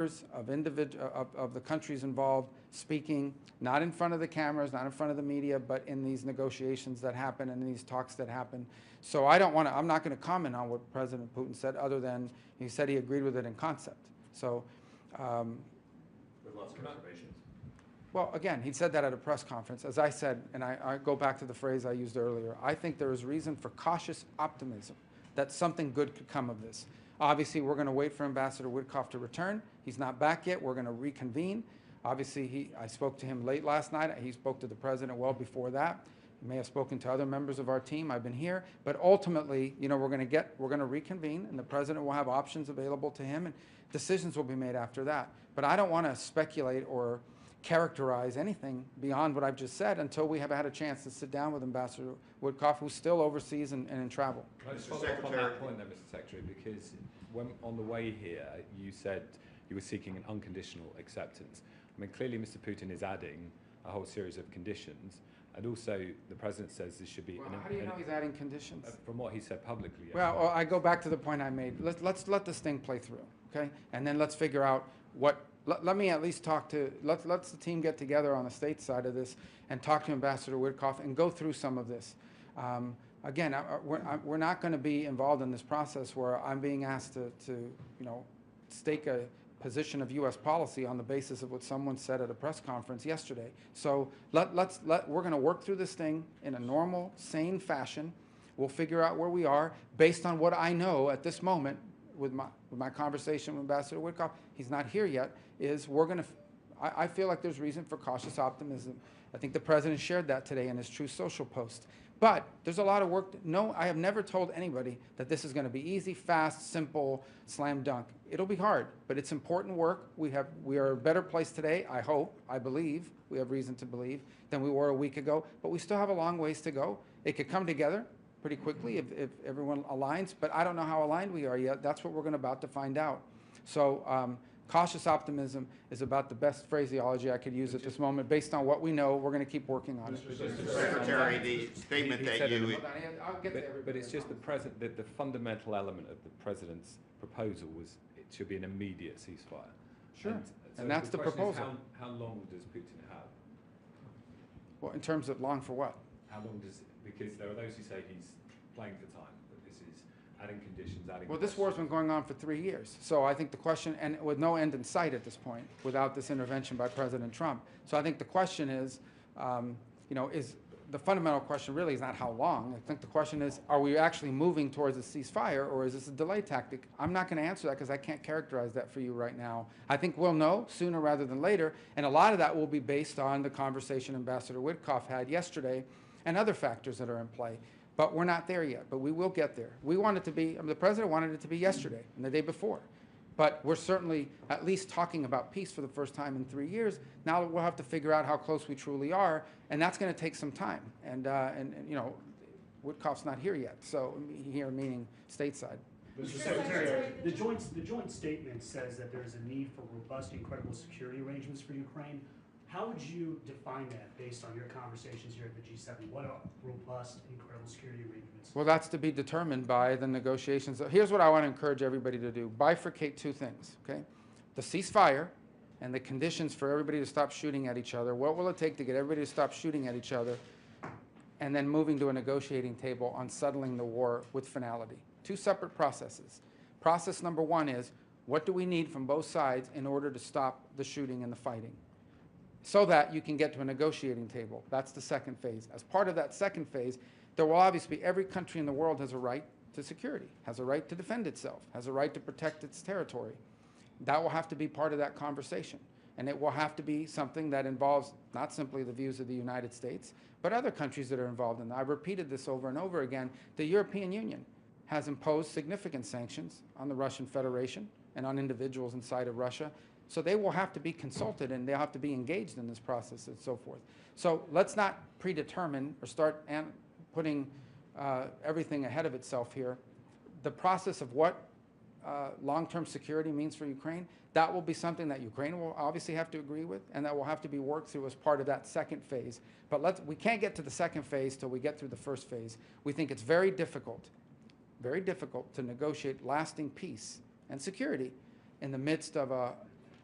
of the countries involved speaking, not in front of the cameras, not in front of the media, but in these negotiations that happen and in these talks that happen. So I'm not going to comment on what President Putin said, other than he said he agreed with it in concept. So, with lots of reservations. well, again, he said that at a press conference. As I said, and I go back to the phrase I used earlier, I think there is reason for cautious optimism that something good could come of this. Obviously, we're going to wait for Ambassador Witkoff to return. He's not back yet. We're going to reconvene. Obviously, I spoke to him late last night. He spoke to the president well before that. He may have spoken to other members of our team. I've been here. But ultimately, you know, we're going to reconvene, and the president will have options available to him, and decisions will be made after that. But I don't want to speculate or characterize anything beyond what I've just said until we have had a chance to sit down with Ambassador Witkoff, who's still overseas and in travel. Can I just follow up on that point then, Mr. Secretary, because when on the way here, you said you were seeking an unconditional acceptance. I mean, clearly Mr. Putin is adding a whole series of conditions, and also the President says this should be... Well, how do you know he's adding conditions? From what he said publicly. Well, I go back to the point I made. Let's let this thing play through, okay? And then let's figure out what... Let me at least talk to... Let's the team get together on the state side of this and talk to Ambassador Witkoff and go through some of this. Again, we're not going to be involved in this process where I'm being asked to you know, stake a position of U.S. policy on the basis of what someone said at a press conference yesterday. So we're going to work through this thing in a normal, sane fashion. We'll figure out where we are based on what I know at this moment with my conversation with Ambassador Witkoff. He's not here yet. I feel like there's reason for cautious optimism. I think the President shared that today in his Truth Social post. But there's a lot of work. No, I have never told anybody that this is going to be easy, fast, simple, slam dunk. It'll be hard, but it's important work. We are a better place today, I hope, I believe, we have reason to believe, than we were a week ago. But we still have a long ways to go. It could come together pretty quickly if everyone aligns, but I don't know how aligned we are yet. That's what we're about to find out. So cautious optimism is about the best phraseology I could use at this moment. Based on what we know, we're going to keep working on it. Mr. Secretary, the statement that you... I'll get to everybody. But it's just the fundamental element of the President's proposal was it should be an immediate ceasefire. Sure, so and that's the proposal. How long does Putin have? Well, in terms of long for what? How long does, because there are those who say he's playing for time, that this is adding conditions, adding... Well, this war's been going on for 3 years. So I think the question, and with no end in sight at this point, without this intervention by President Trump. So I think the question is, you know, the fundamental question really is not how long. I think the question is, are we actually moving towards a ceasefire, or is this a delay tactic? I'm not going to answer that because I can't characterize that for you right now. I think we'll know sooner rather than later, and a lot of that will be based on the conversation Ambassador Witkoff had yesterday and other factors that are in play. But we're not there yet, but we will get there. We want it to be, the President wanted it to be yesterday and the day before. But we're certainly at least talking about peace for the first time in 3 years. Now we'll have to figure out how close we truly are, and that's going to take some time. And you know, Witkoff's not here yet, so here meaning stateside. Mr. Secretary, the joint statement says that there is a need for robust and credible security arrangements for Ukraine. How would you define that based on your conversations here at the G7? What are robust and credible security arrangements? Well, that's to be determined by the negotiations. Here's what I want to encourage everybody to do. Bifurcate two things, okay? The ceasefire and the conditions for everybody to stop shooting at each other. What will it take to get everybody to stop shooting at each other? And then moving to a negotiating table on settling the war with finality. Two separate processes. Process number one is, what do we need from both sides in order to stop the shooting and the fighting, so that you can get to a negotiating table? That's the second phase. As part of that second phase, there will obviously be, every country in the world has a right to security, has a right to defend itself, has a right to protect its territory. That will have to be part of that conversation. And it will have to be something that involves not simply the views of the United States, but other countries that are involved in that. I've repeated this over and over again. The European Union has imposed significant sanctions on the Russian Federation and on individuals inside of Russia. So they will have to be consulted, and they'll have to be engaged in this process and so forth. So let's not predetermine or start putting everything ahead of itself here. The process of what long-term security means for Ukraine, that will be something that Ukraine will obviously have to agree with, and that will have to be worked through as part of that second phase. But we can't get to the second phase till we get through the first phase. We think it's very difficult to negotiate lasting peace and security in the midst of a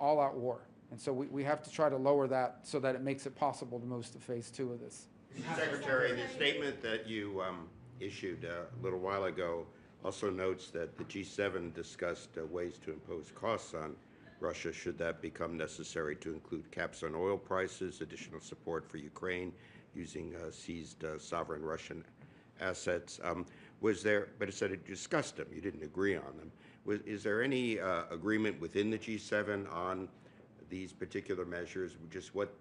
all-out war. And so we have to try to lower that so that it makes it possible to move to phase 2 of this. Mr. Secretary, the statement that you issued a little while ago also notes that the G7 discussed ways to impose costs on Russia should that become necessary, to include caps on oil prices, additional support for Ukraine using seized sovereign Russian assets. Was there, but it said it discussed them, you didn't agree on them. Is there any agreement within the G7 on these particular measures, just what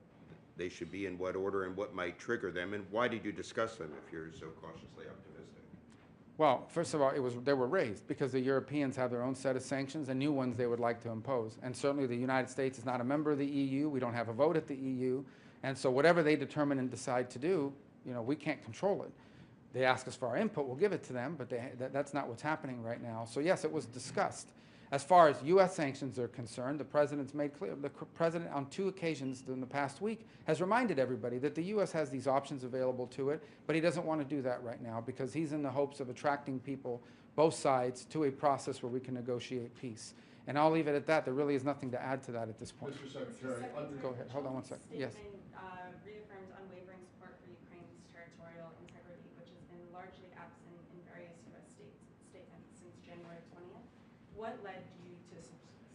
they should be in what order and what might trigger them, and why did you discuss them if you're so cautiously optimistic? Well, first of all, they were raised because the Europeans have their own set of sanctions and new ones they would like to impose. And certainly the United States is not a member of the EU. We don't have a vote at the EU. And so whatever they determine and decide to do, we can't control it. They ask us for our input, we'll give it to them, but that's not what's happening right now. So yes, it was discussed. As far as U.S. sanctions are concerned, the President's made clear, the President on 2 occasions in the past week has reminded everybody that the U.S. has these options available to it, but he doesn't want to do that right now because he's in the hopes of attracting people, both sides, to a process where we can negotiate peace. And I'll leave it at that. There really is nothing to add to that at this point. Mr. Secretary, Go ahead. Hold on one second. Yes. Reaffirmed unwavering support for Ukraine's territorial integrity, which has been largely absent in various U.S. statements since January 20th. What led you to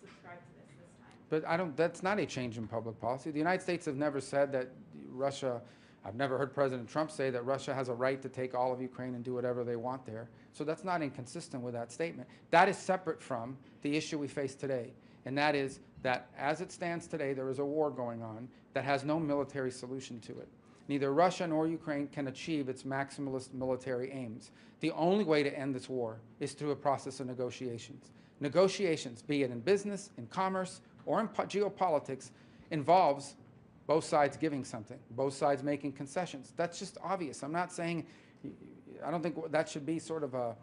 subscribe to this time? But that's not a change in public policy. The United States have never said that Russia, I've never heard President Trump say that Russia has a right to take all of Ukraine and do whatever they want there. So that's not inconsistent with that statement. That is separate from the issue we face today. And that is that as it stands today, there is a war going on that has no military solution to it. Neither Russia nor Ukraine can achieve its maximalist military aims. The only way to end this war is through a process of negotiations. Negotiations, be it in business, in commerce, or in geopolitics, involves both sides giving something, both sides making concessions. That's just obvious. I'm not saying, I don't think that should be sort of a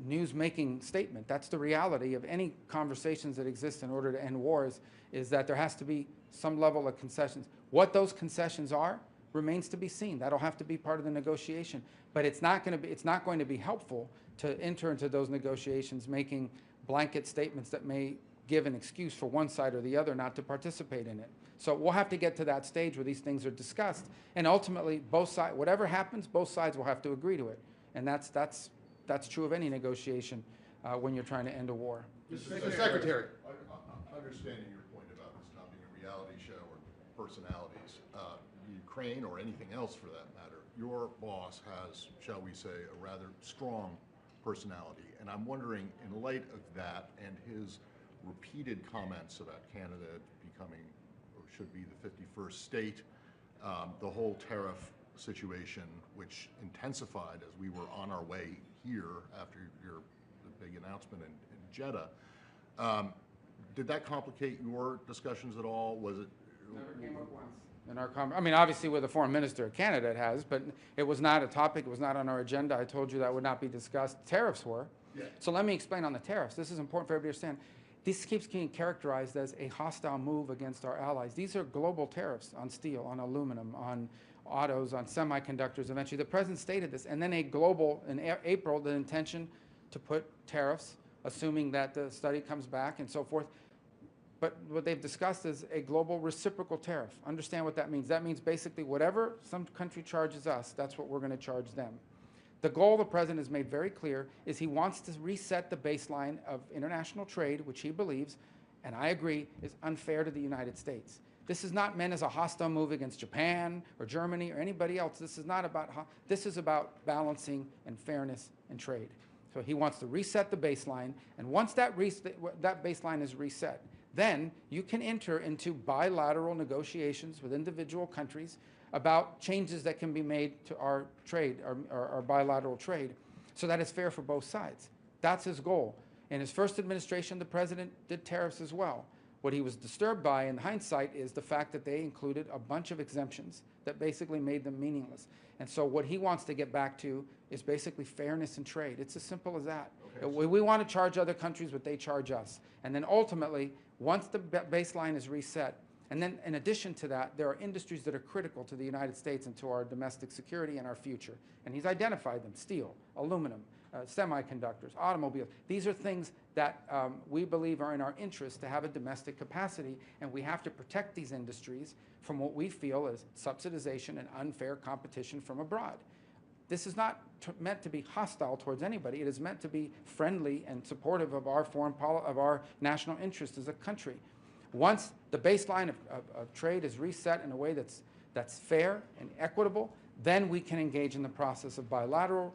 news-making statement. That's the reality of any conversations that exist in order to end wars, is that there has to be some level of concessions. What those concessions are remains to be seen. That'll have to be part of the negotiation. But it's not going to be helpful to enter into those negotiations making blanket statements that may give an excuse for one side or the other not to participate in it. So we'll have to get to that stage where these things are discussed, and ultimately both sides, whatever happens, both sides will have to agree to it. And that's true of any negotiation when you're trying to end a war. Mr. Secretary, understanding your point about this not being a reality show or personalities, Ukraine or anything else for that matter, your boss has, shall we say, a rather strong personality. And I'm wondering, in light of that and his repeated comments about Canada becoming, or should be, the 51st state, the whole tariff situation, which intensified as we were on our way here after the big announcement in Jeddah, did that complicate your discussions at all? Was it? Never came up once. I mean, obviously with the foreign minister of Canada it has, but it was not a topic, it was not on our agenda. I told you that would not be discussed. Tariffs were. Yeah. So let me explain on the tariffs. This is important for everybody to understand. This keeps being characterized as a hostile move against our allies. These are global tariffs on steel, on aluminum, on autos, on semiconductors. Eventually, the president stated this, and then a global, in April, the intention to put tariffs, assuming that the study comes back and so forth. But what they've discussed is a global reciprocal tariff. Understand what that means. That means basically whatever some country charges us, that's what we're going to charge them. The goal the president has made very clear is he wants to reset the baseline of international trade, which he believes, and I agree, is unfair to the United States. This is not meant as a hostile move against Japan or Germany or anybody else. This is not about, this is about balancing and fairness in trade. So he wants to reset the baseline, and once that baseline is reset, then you can enter into bilateral negotiations with individual countries about changes that can be made to our trade, our bilateral trade, so that it's fair for both sides. That's his goal. In his first administration, the president did tariffs as well. What he was disturbed by in hindsight is the fact that they included a bunch of exemptions that basically made them meaningless. And so what he wants to get back to is basically fairness in trade. It's as simple as that. Okay. We want to charge other countries what they charge us. And then ultimately, once the baseline is reset, and then in addition to that, there are industries that are critical to the United States and to our domestic security and our future. And he's identified them: steel, aluminum, semiconductors, automobiles. These are things that we believe are in our interest to have a domestic capacity, and we have to protect these industries from what we feel is subsidization and unfair competition from abroad. This is not meant to be hostile towards anybody. It is meant to be friendly and supportive of our of our national interest as a country. Once the baseline of trade is reset in a way that's fair and equitable, then we can engage in the process of bilateral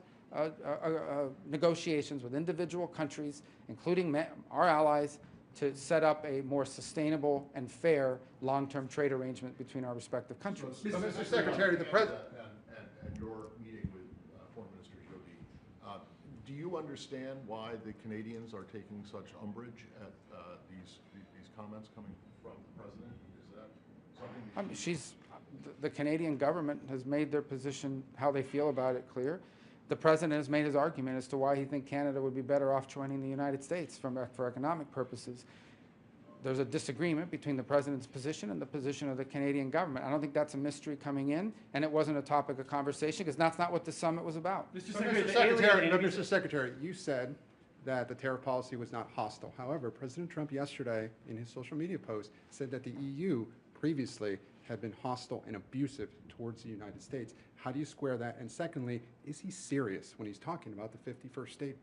negotiations with individual countries, including our allies, to set up a more sustainable and fair long-term trade arrangement between our respective countries. So, Mr. Secretary, the President and your meeting with Foreign Minister Joly, do you understand why the Canadians are taking such umbrage at these comments coming from the President? Is that something? The Canadian government has made their position, how they feel about it, clear. The President has made his argument as to why he thinks Canada would be better off joining the United States for economic purposes. There's a disagreement between the President's position and the position of the Canadian government. I don't think that's a mystery coming in, and it wasn't a topic of conversation because that's not what the summit was about. Mr. Secretary, you said that the tariff policy was not hostile. However, President Trump yesterday in his social media post said that the EU previously had been hostile and abusive towards the United States. How do you square that? And secondly, is he serious when he's talking about the 51st state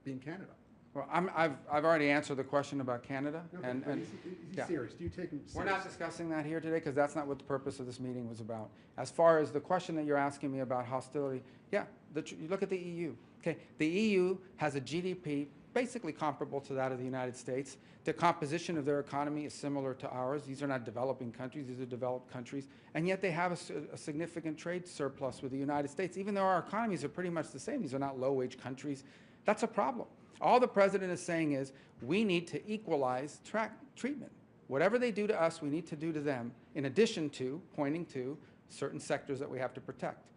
being Canada? Well, I've already answered the question about Canada. No, and is he serious? Do you take him seriously? We're not discussing that here today because that's not what the purpose of this meeting was about. As far as the question that you're asking me about hostility, yeah, you look at the EU. Okay, the EU has a GDP basically comparable to that of the United States. The composition of their economy is similar to ours. These are not developing countries, these are developed countries, and yet they have a significant trade surplus with the United States, even though our economies are pretty much the same. These are not low-wage countries. That's a problem. All the President is saying is we need to equalize treatment. Whatever they do to us, we need to do to them, in addition to pointing to certain sectors that we have to protect.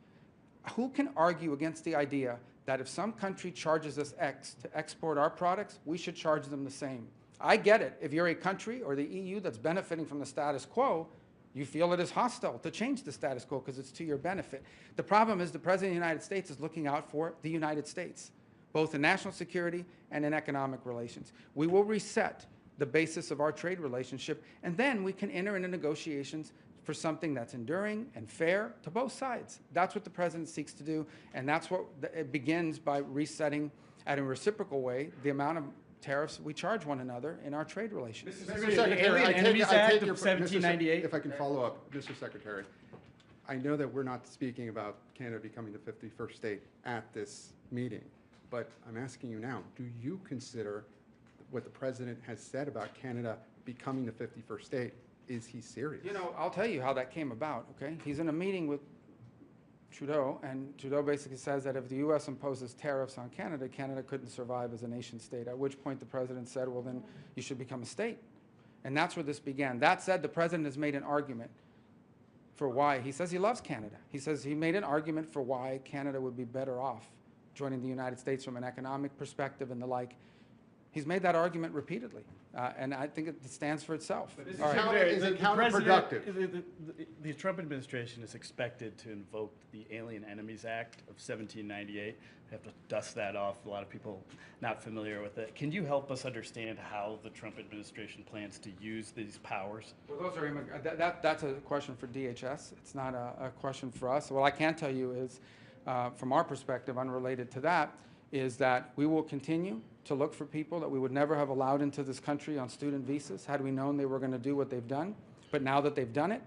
Who can argue against the idea that if some country charges us X to export our products, we should charge them the same? I get it. If you're a country or the EU that's benefiting from the status quo, you feel it is hostile to change the status quo because it's to your benefit. The problem is the President of the United States is looking out for the United States, both in national security and in economic relations. We will reset the basis of our trade relationship, and then we can enter into negotiations for something that's enduring and fair to both sides. That's what the President seeks to do, and that's what it begins by resetting, at a reciprocal way, the amount of tariffs we charge one another in our trade relations. Mr. Secretary, I take your 1798. If I can follow up, Mr. Secretary, I know that we're not speaking about Canada becoming the 51st state at this meeting, but I'm asking you now, do you consider what the President has said about Canada becoming the 51st state? Is he serious? You know, I'll tell you how that came about, okay? He's in a meeting with Trudeau, and Trudeau basically says that if the U.S. imposes tariffs on Canada, Canada couldn't survive as a nation state, at which point the President said, well, then you should become a state. And that's where this began. That said, the President has made an argument for why. He says he loves Canada. He says he made an argument for why Canada would be better off joining the United States from an economic perspective and the like. He's made that argument repeatedly, and I think it stands for itself. All right. Is it counterproductive? The Trump administration is expected to invoke the Alien Enemies Act of 1798. I have to dust that off. A lot of people not familiar with it. Can you help us understand how the Trump administration plans to use these powers? Well, those are that's a question for DHS. It's not a question for us. What I can tell you is, from our perspective, unrelated to that, is that we will continue to look for people that we would never have allowed into this country on student visas had we known they were going to do what they've done. But now that they've done it,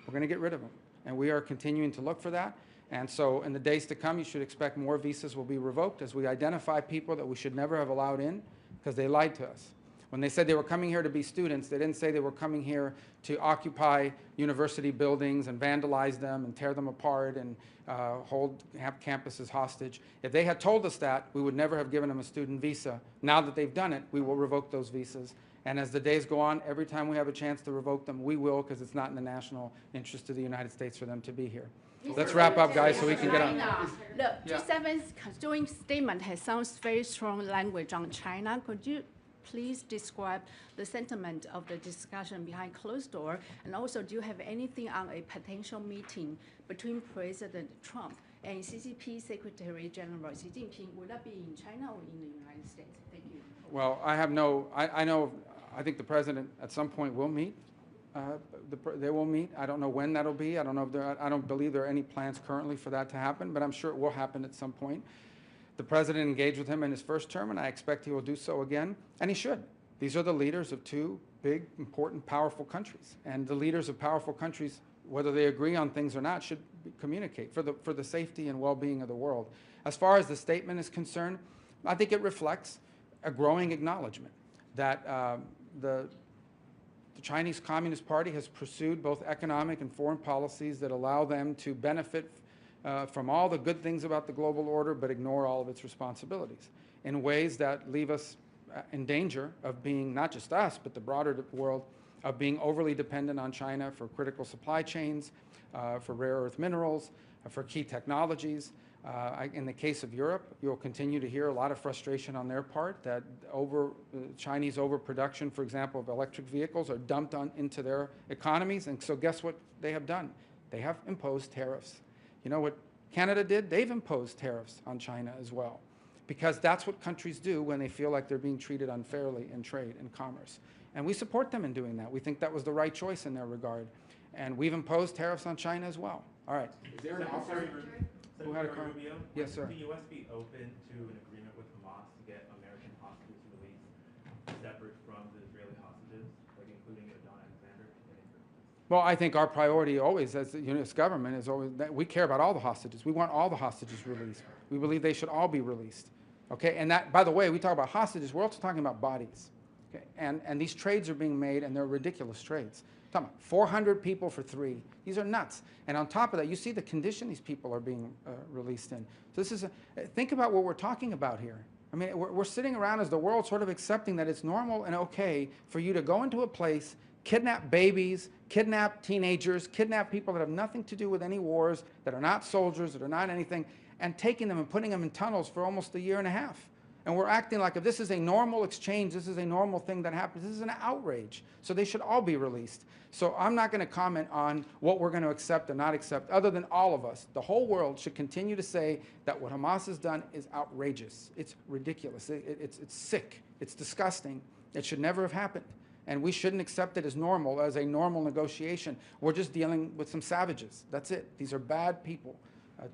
we're going to get rid of them. And we are continuing to look for that. And so in the days to come, you should expect more visas will be revoked as we identify people that we should never have allowed in because they lied to us. When they said they were coming here to be students, they didn't say they were coming here to occupy university buildings and vandalize them and tear them apart and have campuses hostage. If they had told us that, we would never have given them a student visa. Now that they've done it, we will revoke those visas. And as the days go on, every time we have a chance to revoke them, we will, because it's not in the national interest of the United States for them to be here. Let's wrap up, guys, so we can get on. The G7's joint statement has some very strong language on China. Could you please describe the sentiment of the discussion behind closed door? And also, do you have anything on a potential meeting between President Trump And CCP Secretary General Xi Jinping, will that be in China or in the United States? Thank you. Well, I think the president at some point will meet. They will meet. I don't know when that'll be. I don't believe there are any plans currently for that to happen, but I'm sure it will happen at some point. The president engaged with him in his first term, and I expect he will do so again, and he should. These are the leaders of two big, important, powerful countries, and the leaders of powerful countries, whether they agree on things or not, should communicate for the safety and well-being of the world. As far as the statement is concerned, I think it reflects a growing acknowledgement that the Chinese Communist Party has pursued both economic and foreign policies that allow them to benefit from all the good things about the global order, but ignore all of its responsibilities in ways that leave us in danger of being, not just us, but the broader world, of being overly dependent on China for critical supply chains, for rare earth minerals, for key technologies. In the case of Europe, you'll continue to hear a lot of frustration on their part that Chinese overproduction, for example, of electric vehicles are dumped into their economies. And so guess what they have done? They have imposed tariffs. You know what Canada did? They've imposed tariffs on China as well, because that's what countries do when they feel like they're being treated unfairly in trade and commerce. And we support them in doing that. We think that was the right choice in their regard. And we've imposed tariffs on China as well. All right. Is there an offer? Who had a comment? Rubio, Yes, sir. would the U.S. be open to an agreement with Hamas to get American hostages released separate from the Israeli hostages, like including Adon Alexander? Well, I think our priority always, as the U.S. government, is always that we care about all the hostages. We want all the hostages released. We believe they should all be released. Okay, and that, by the way, we talk about hostages. We're also talking about bodies. Okay, and these trades are being made, and they're ridiculous trades. Talking about 400 people for 3. These are nuts. And on top of that, you see the condition these people are being released in. So this is think about what we're talking about here. I mean, we're sitting around as the world sort of accepting that it's normal and okay for you to go into a place, kidnap babies, kidnap teenagers, kidnap people that have nothing to do with any wars, that are not soldiers, that are not anything, and taking them and putting them in tunnels for almost a year and a half. And we're acting like if this is a normal exchange, this is a normal thing that happens. This is an outrage. So they should all be released. So I'm not going to comment on what we're going to accept or not accept, other than all of us. The whole world should continue to say that what Hamas has done is outrageous. It's ridiculous. It's sick. It's disgusting. It should never have happened. And we shouldn't accept it as normal, as a normal negotiation. We're just dealing with some savages. That's it. These are bad people,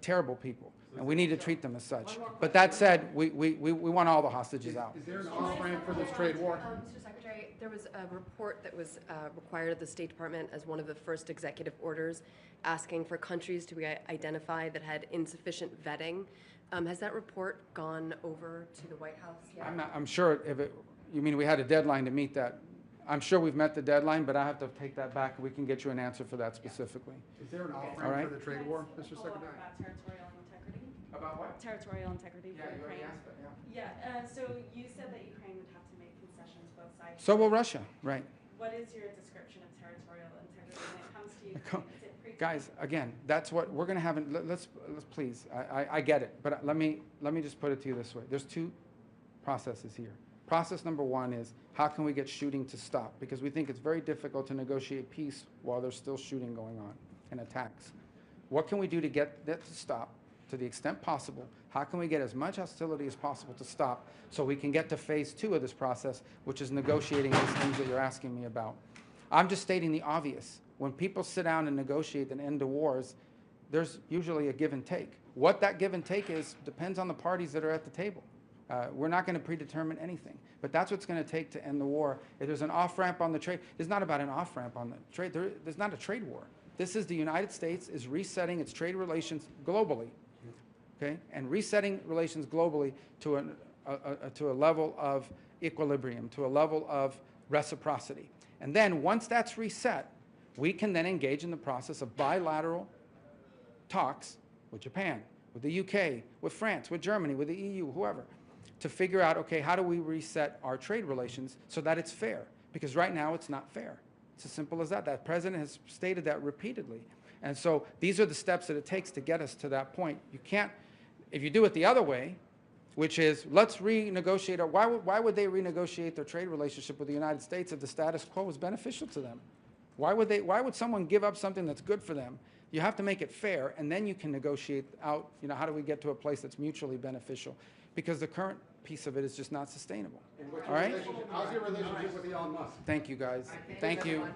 terrible people. And we need to treat them as such. But that said, we want all the hostages out. Is there an off-ramp for this trade war? Mr. Secretary, there was a report that was required of the State Department as one of the first executive orders asking for countries to be identified that had insufficient vetting. Has that report gone over to the White House yet? I'm sure you mean we had a deadline to meet that. I'm sure we've met the deadline, but I have to take that back. We can get you an answer for that specifically. Is there an off-ramp All right. for the trade war, Mr. Secretary? About territorial integrity. About what? Territorial integrity Yeah, for you already Ukraine. asked that, Yeah, so you said that Ukraine would have to make concessions both sides. So will Russia, right. What is your description of territorial integrity when it comes to Ukraine? Is it Guys, again, that's what we're going to have. Let's please, I get it, but let me just put it to you this way. There's 2 processes here. Process number 1 is how can we get shooting to stop? Because we think it's very difficult to negotiate peace while there's still shooting going on and attacks. What can we do to get that to stop to the extent possible? How can we get as much hostility as possible to stop so we can get to phase 2 of this process, which is negotiating these things that you're asking me about? I'm just stating the obvious. When people sit down and negotiate an end to wars, there's usually a give and take. What that give and take is depends on the parties that are at the table. We're not going to predetermine anything, but that's what's going to take to end the war. If there's an off-ramp on the trade, it's not about an off-ramp on the trade. There's not a trade war. This is the United States is resetting its trade relations globally, okay, and resetting relations globally to a level of equilibrium, to a level of reciprocity. And then once that's reset, we can then engage in the process of bilateral talks with Japan, with the UK, with France, with Germany, with the EU, whoever, to figure out, okay, how do we reset our trade relations so that it's fair? Because right now it's not fair. It's as simple as that. That president has stated that repeatedly. And so these are the steps that it takes to get us to that point. You can't, if you do it the other way, which is let's renegotiate, or why would they renegotiate their trade relationship with the United States if the status quo was beneficial to them? Why would someone give up something that's good for them You have to make it fair, and then you can negotiate out, you know, how do we get to a place that's mutually beneficial? Because the current piece of it is just not sustainable. All right? How's your relationship with Elon Musk? Thank you, guys. Thank you.